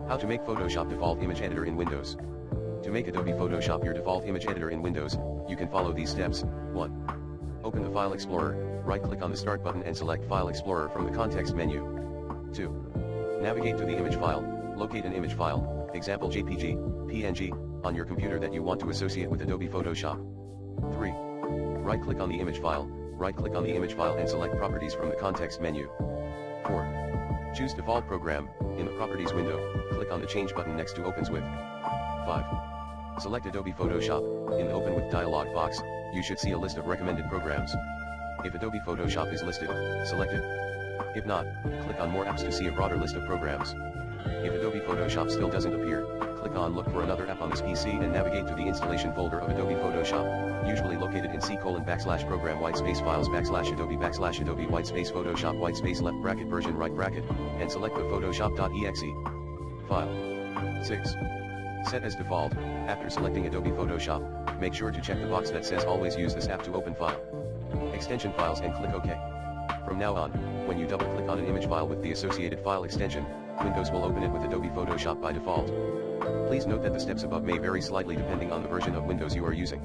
How to make Photoshop default image editor in Windows. To make Adobe Photoshop your default image editor in Windows, you can follow these steps. 1. Open the File Explorer, right-click on the Start button and select File Explorer from the context menu. 2. Navigate to the image file, locate an image file, example JPG, PNG, on your computer that you want to associate with Adobe Photoshop. 3. Right-click on the image file, right-click on the image file and select Properties from the context menu. 4. Choose Default Program. In the Properties window, click on the Change button next to Opens With. 5. Select Adobe Photoshop. In the Open With dialog box, you should see a list of recommended programs. If Adobe Photoshop is listed, select it. If not, click on More Apps to see a broader list of programs. If Adobe Photoshop still doesn't appear, click on Look for another app on this PC and navigate to the installation folder of Adobe Photoshop, usually located in C:\program whitespace files /Adobe whitespace Photoshop whitespace left bracket version right bracket, and select the Photoshop.exe file. 6. Set as default. After selecting Adobe Photoshop, make sure to check the box that says always use this app to open file extension files and click OK. From now on, when you double-click on an image file with the associated file extension, Windows will open it with Adobe Photoshop by default. Please note that the steps above may vary slightly depending on the version of Windows you are using.